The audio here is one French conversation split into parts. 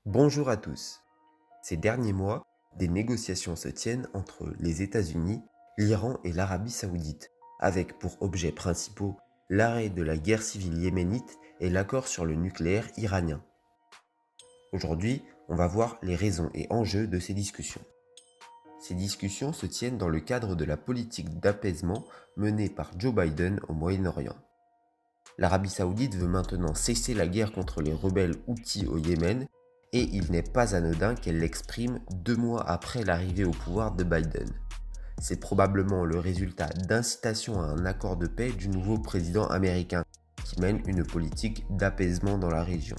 Bonjour à tous. Ces derniers mois, des négociations se tiennent entre les États-Unis, l'Iran et l'Arabie saoudite, avec pour objets principaux l'arrêt de la guerre civile yéménite et l'accord sur le nucléaire iranien. Aujourd'hui, on va voir les raisons et enjeux de ces discussions. Ces discussions se tiennent dans le cadre de la politique d'apaisement menée par Joe Biden au Moyen-Orient. L'Arabie saoudite veut maintenant cesser la guerre contre les rebelles houthis au Yémen et il n'est pas anodin qu'elle l'exprime 2 mois après l'arrivée au pouvoir de Biden. C'est probablement le résultat d'incitation à un accord de paix du nouveau président américain qui mène une politique d'apaisement dans la région.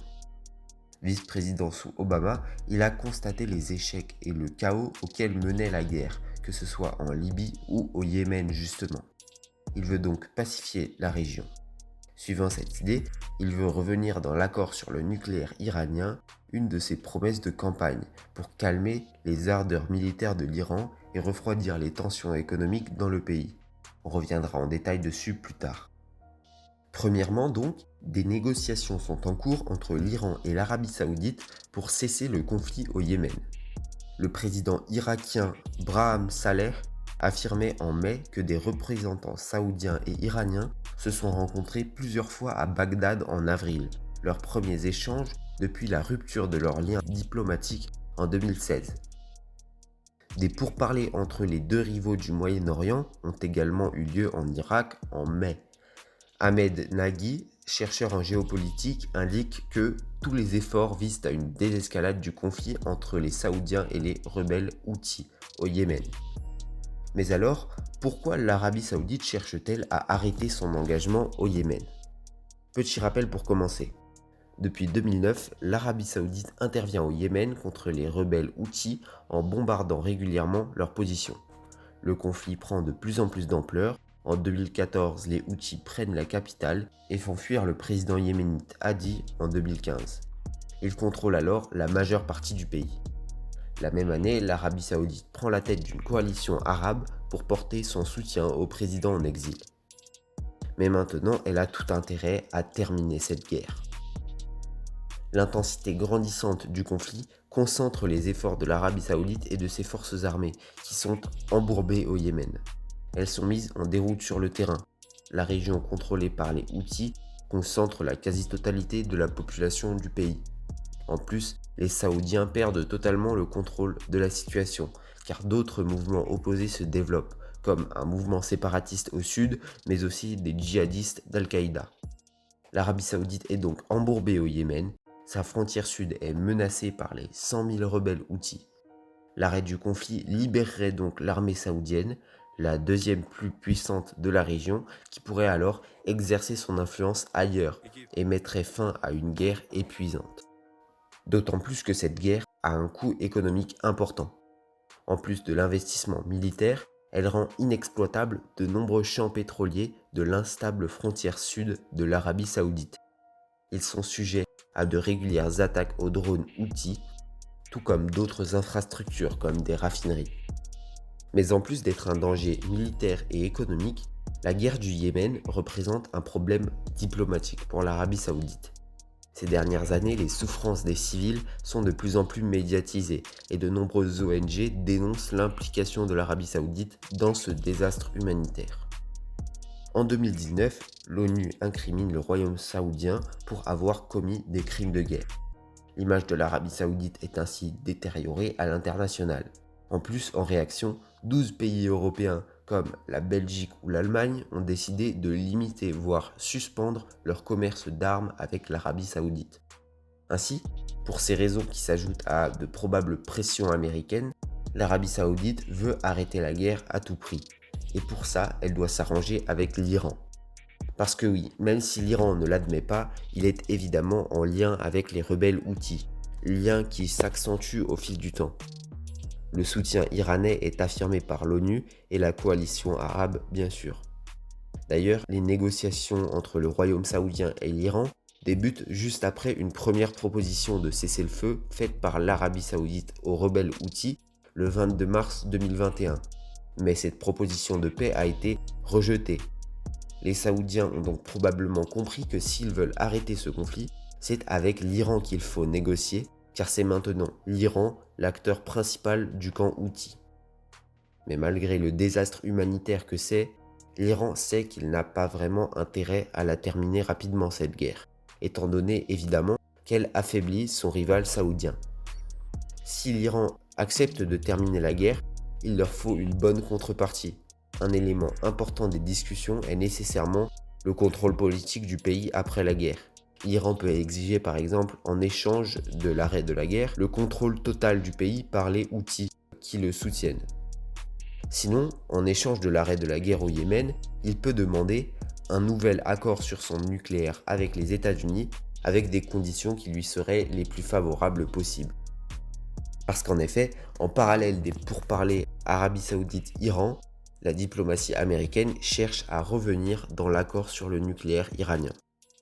Vice-président sous Obama, il a constaté les échecs et le chaos auxquels menait la guerre, que ce soit en Libye ou au Yémen justement. Il veut donc pacifier la région. Suivant cette idée, il veut revenir dans l'accord sur le nucléaire iranien, une de ses promesses de campagne, pour calmer les ardeurs militaires de l'Iran et refroidir les tensions économiques dans le pays. On reviendra en détail dessus plus tard. Premièrement donc, des négociations sont en cours entre l'Iran et l'Arabie saoudite pour cesser le conflit au Yémen. Le président irakien Brahim Saleh affirmait en mai que des représentants saoudiens et iraniens se sont rencontrés plusieurs fois à Bagdad en avril, leurs premiers échanges depuis la rupture de leurs liens diplomatiques en 2016. Des pourparlers entre les deux rivaux du Moyen-Orient ont également eu lieu en Irak en mai. Ahmed Nagui, chercheur en géopolitique, indique que tous les efforts visent à une désescalade du conflit entre les Saoudiens et les rebelles houthis au Yémen. Mais alors, pourquoi l'Arabie saoudite cherche-t-elle à arrêter son engagement au Yémen? Petit rappel pour commencer. Depuis 2009, l'Arabie saoudite intervient au Yémen contre les rebelles houthis en bombardant régulièrement leurs positions. Le conflit prend de plus en plus d'ampleur. En 2014, les Houthis prennent la capitale et font fuir le président yéménite Hadi en 2015. Ils contrôlent alors la majeure partie du pays. La même année, l'Arabie saoudite prend la tête d'une coalition arabe pour porter son soutien au président en exil. Mais maintenant, elle a tout intérêt à terminer cette guerre. L'intensité grandissante du conflit concentre les efforts de l'Arabie saoudite et de ses forces armées qui sont embourbées au Yémen. Elles sont mises en déroute sur le terrain. La région contrôlée par les Houthis concentre la quasi-totalité de la population du pays. En plus, les Saoudiens perdent totalement le contrôle de la situation, car d'autres mouvements opposés se développent, comme un mouvement séparatiste au sud, mais aussi des djihadistes d'Al-Qaïda. L'Arabie saoudite est donc embourbée au Yémen, sa frontière sud est menacée par les 100 000 rebelles houthis. L'arrêt du conflit libérerait donc l'armée saoudienne, la deuxième plus puissante de la région, qui pourrait alors exercer son influence ailleurs et mettrait fin à une guerre épuisante. D'autant plus que cette guerre a un coût économique important. En plus de l'investissement militaire, elle rend inexploitables de nombreux champs pétroliers de l'instable frontière sud de l'Arabie saoudite. Ils sont sujets à de régulières attaques aux drones houthis, tout comme d'autres infrastructures comme des raffineries. Mais en plus d'être un danger militaire et économique, la guerre du Yémen représente un problème diplomatique pour l'Arabie saoudite. Ces dernières années, les souffrances des civils sont de plus en plus médiatisées et de nombreuses ONG dénoncent l'implication de l'Arabie saoudite dans ce désastre humanitaire. En 2019, l'ONU incrimine le royaume saoudien pour avoir commis des crimes de guerre. L'image de l'Arabie saoudite est ainsi détériorée à l'international. En plus, en réaction, 12 pays européens comme la Belgique ou l'Allemagne ont décidé de limiter voire suspendre leur commerce d'armes avec l'Arabie saoudite. Ainsi, pour ces raisons qui s'ajoutent à de probables pressions américaines, l'Arabie saoudite veut arrêter la guerre à tout prix. Et pour ça, elle doit s'arranger avec l'Iran. Parce que oui, même si l'Iran ne l'admet pas, il est évidemment en lien avec les rebelles houthis, lien qui s'accentue au fil du temps. Le soutien iranais est affirmé par l'ONU et la coalition arabe bien sûr. D'ailleurs, les négociations entre le royaume saoudien et l'Iran débutent juste après une première proposition de cessez-le-feu faite par l'Arabie saoudite aux rebelles houthis le 22 mars 2021. Mais cette proposition de paix a été rejetée. Les Saoudiens ont donc probablement compris que s'ils veulent arrêter ce conflit, c'est avec l'Iran qu'il faut négocier, car c'est maintenant l'Iran l'acteur principal du camp Houthi. Mais malgré le désastre humanitaire que c'est, l'Iran sait qu'il n'a pas vraiment intérêt à la terminer rapidement cette guerre, étant donné évidemment qu'elle affaiblit son rival saoudien. Si l'Iran accepte de terminer la guerre, il leur faut une bonne contrepartie. Un élément important des discussions est nécessairement le contrôle politique du pays après la guerre. L'Iran peut exiger par exemple, en échange de l'arrêt de la guerre, le contrôle total du pays par les Houthis qui le soutiennent. Sinon, en échange de l'arrêt de la guerre au Yémen, il peut demander un nouvel accord sur son nucléaire avec les États-Unis avec des conditions qui lui seraient les plus favorables possibles. Parce qu'en effet, en parallèle des pourparlers Arabie Saoudite-Iran, la diplomatie américaine cherche à revenir dans l'accord sur le nucléaire iranien.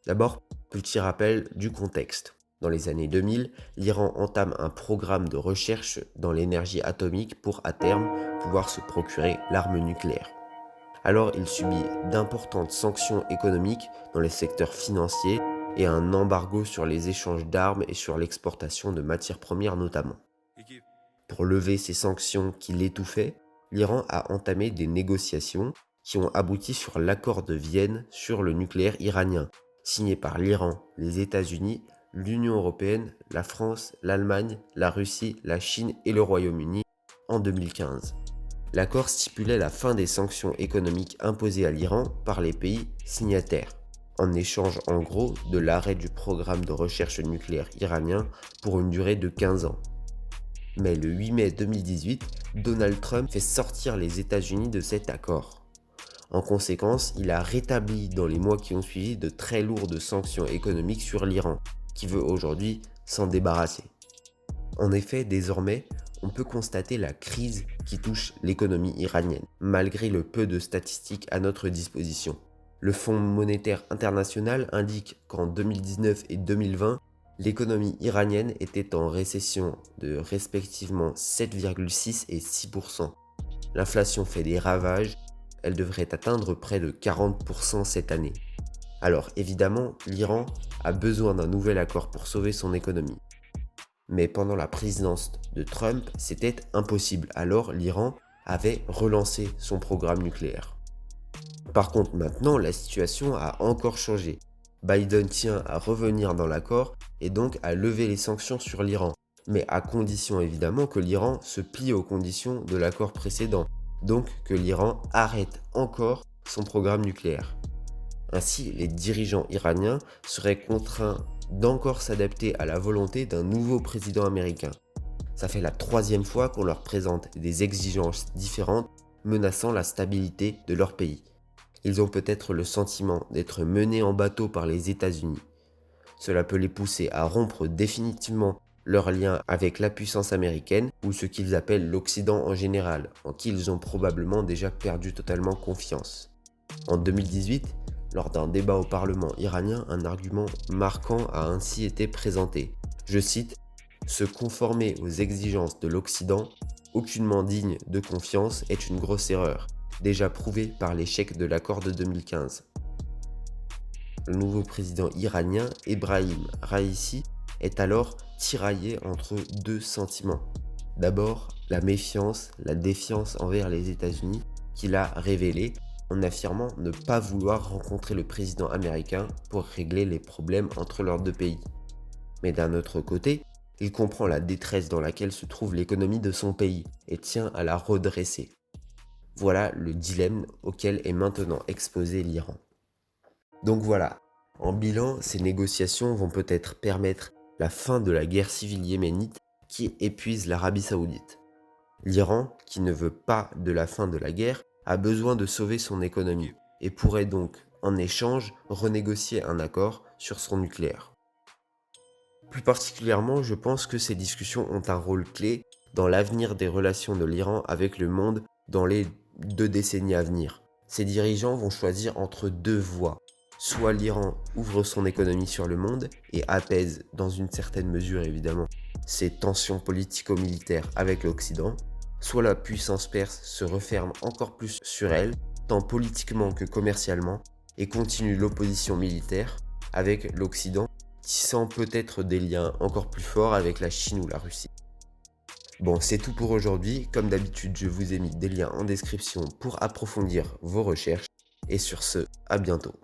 D'abord, petit rappel du contexte. Dans les années 2000, l'Iran entame un programme de recherche dans l'énergie atomique pour, à terme, pouvoir se procurer l'arme nucléaire. Alors, il subit d'importantes sanctions économiques dans les secteurs financiers et un embargo sur les échanges d'armes et sur l'exportation de matières premières notamment. Pour lever ces sanctions qui l'étouffaient, l'Iran a entamé des négociations qui ont abouti sur l'accord de Vienne sur le nucléaire iranien, signé par l'Iran, les États-Unis, l'Union européenne, la France, l'Allemagne, la Russie, la Chine et le Royaume-Uni en 2015. L'accord stipulait la fin des sanctions économiques imposées à l'Iran par les pays signataires, en échange en gros de l'arrêt du programme de recherche nucléaire iranien pour une durée de 15 ans. Mais le 8 mai 2018, Donald Trump fait sortir les États-Unis de cet accord. En conséquence, il a rétabli dans les mois qui ont suivi de très lourdes sanctions économiques sur l'Iran, qui veut aujourd'hui s'en débarrasser. En effet, désormais, on peut constater la crise qui touche l'économie iranienne, malgré le peu de statistiques à notre disposition. Le Fonds monétaire international indique qu'en 2019 et 2020, l'économie iranienne était en récession de respectivement 7,6 et 6%. L'inflation fait des ravages, elle devrait atteindre près de 40% cette année. Alors évidemment, l'Iran a besoin d'un nouvel accord pour sauver son économie. Mais pendant la présidence de Trump, c'était impossible, alors l'Iran avait relancé son programme nucléaire. Par contre maintenant, la situation a encore changé. Biden tient à revenir dans l'accord et donc à lever les sanctions sur l'Iran, mais à condition évidemment que l'Iran se plie aux conditions de l'accord précédent, donc que l'Iran arrête encore son programme nucléaire. Ainsi, les dirigeants iraniens seraient contraints d'encore s'adapter à la volonté d'un nouveau président américain. Ça fait la 3e fois qu'on leur présente des exigences différentes menaçant la stabilité de leur pays. Ils ont peut-être le sentiment d'être menés en bateau par les États-Unis. Cela peut les pousser à rompre définitivement leur lien avec la puissance américaine ou ce qu'ils appellent l'Occident en général, en qui ils ont probablement déjà perdu totalement confiance. En 2018, lors d'un débat au Parlement iranien, un argument marquant a ainsi été présenté. Je cite « Se conformer aux exigences de l'Occident, aucunement digne de confiance, est une grosse erreur, déjà prouvée par l'échec de l'accord de 2015. » Le nouveau président iranien, Ebrahim Raïssi, est alors tiraillé entre deux sentiments. D'abord, la méfiance, la défiance envers les États-Unis qu'il a révélée en affirmant ne pas vouloir rencontrer le président américain pour régler les problèmes entre leurs deux pays. Mais d'un autre côté, il comprend la détresse dans laquelle se trouve l'économie de son pays et tient à la redresser. Voilà le dilemme auquel est maintenant exposé l'Iran. Donc voilà, en bilan, ces négociations vont peut-être permettre la fin de la guerre civile yéménite qui épuise l'Arabie Saoudite. L'Iran, qui ne veut pas de la fin de la guerre, a besoin de sauver son économie et pourrait donc, en échange, renégocier un accord sur son nucléaire. Plus particulièrement, je pense que ces discussions ont un rôle clé dans l'avenir des relations de l'Iran avec le monde dans les 2 décennies à venir. Ces dirigeants vont choisir entre 2 voies. Soit l'Iran ouvre son économie sur le monde et apaise, dans une certaine mesure évidemment, ses tensions politico-militaires avec l'Occident, soit la puissance perse se referme encore plus sur elle, tant politiquement que commercialement, et continue l'opposition militaire avec l'Occident tissant peut-être des liens encore plus forts avec la Chine ou la Russie. Bon, c'est tout pour aujourd'hui. Comme d'habitude, je vous ai mis des liens en description pour approfondir vos recherches. Et sur ce, à bientôt.